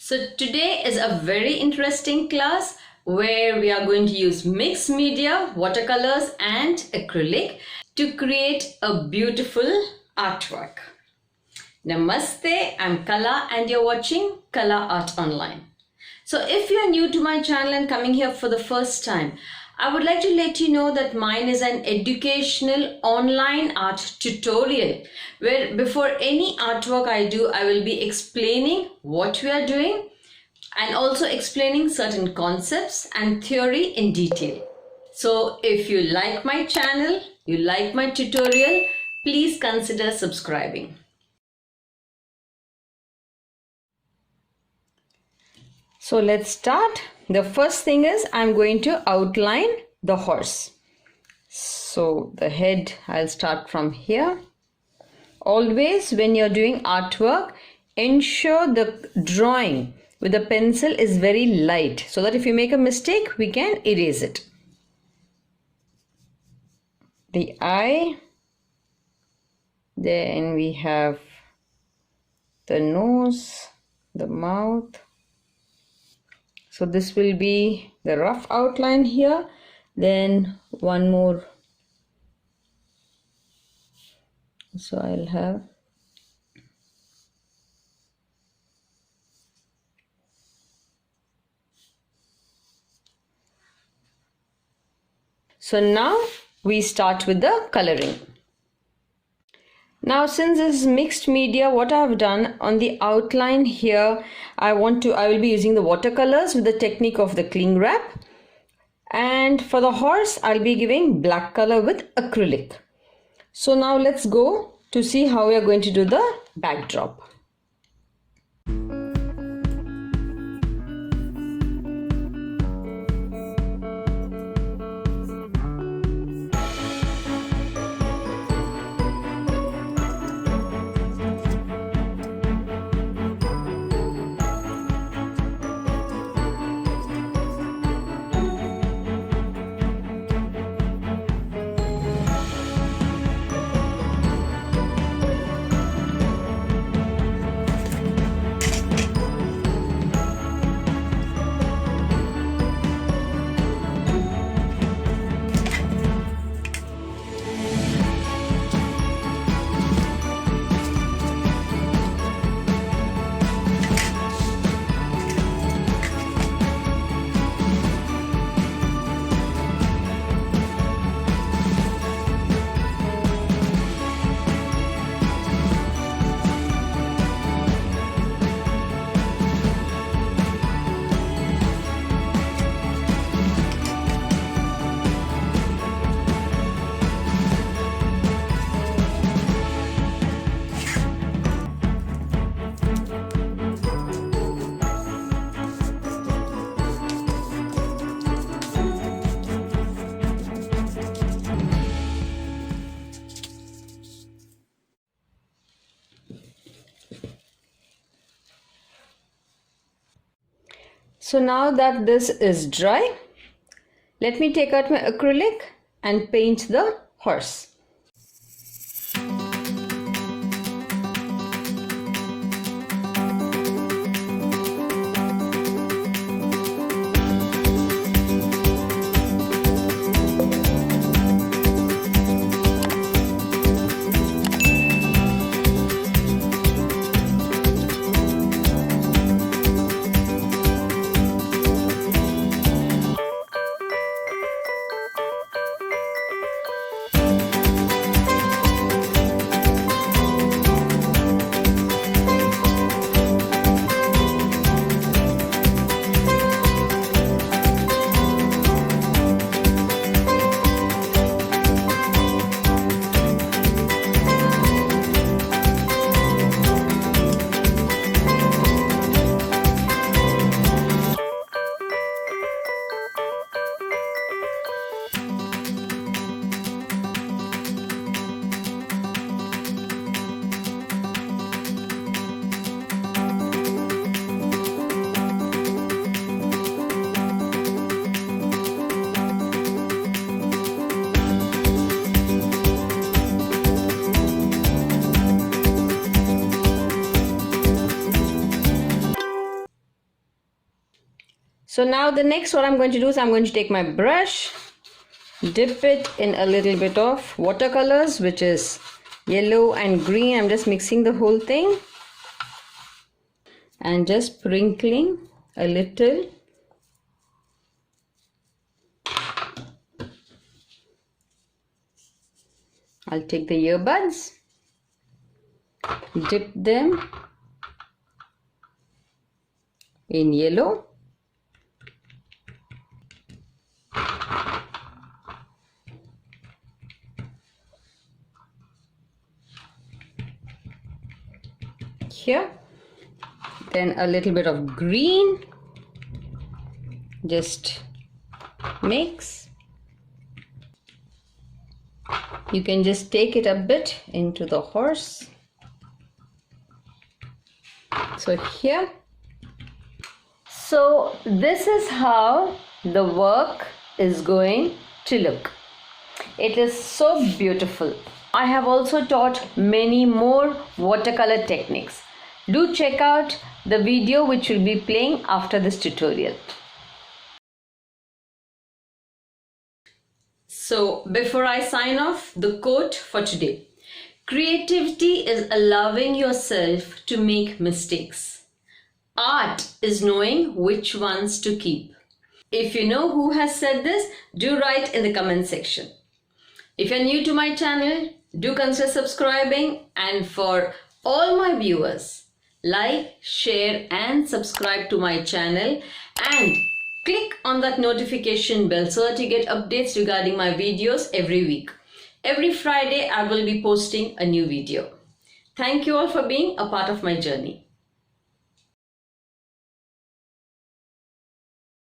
So today is a very interesting class where we are going to use mixed media, watercolors and acrylic to create a beautiful artwork. Namaste, I'm Kala and you're watching Kala Art Online. So if you're new to my channel and coming here for the first time, I would like to let you know that mine is an educational online art tutorial where before any artwork I do, I will be explaining what we are doing and also explaining certain concepts and theory in detail. So if you like my channel, you like my tutorial, please consider subscribing. So let's start. The first thing is I'm going to outline the horse. So the head, I'll start from here. Always when you're doing artwork, ensure the drawing with the pencil is very light so that if you make a mistake, we can erase it. The eye, then we have the nose, the mouth. So this will be the rough outline here. Then one more. So I'll have So now we start with the coloring. Now since this is mixed media, what I have done on the outline here, I will be using the watercolors with the technique of the cling wrap. And for the horse, I'll be giving black color with acrylic. So now let's go to see how we are going to do the backdrop. So now that this is dry, let me take out my acrylic and paint the horse. So now the next what I'm going to do is I'm going to take my brush, dip it in a little bit of watercolors, which is yellow and green. I'm just mixing the whole thing and just sprinkling a little. I'll take the earbuds, dip them in yellow. Here, then a little bit of green, just mix. You can just take it a bit into the horse. So here, so this is how the work is going to look. It is so beautiful. I have also taught many more watercolor techniques. Do check out the video which will be playing after this tutorial. So before I sign off, the quote for today. Creativity is allowing yourself to make mistakes. Art is knowing which ones to keep. If you know who has said this, do write in the comment section. If you're new to my channel, do consider subscribing, and for all my viewers, like, share and subscribe to my channel and click on that notification bell so that you get updates regarding my videos every week. Every Friday I will be posting a new video. Thank you all for being a part of my journey.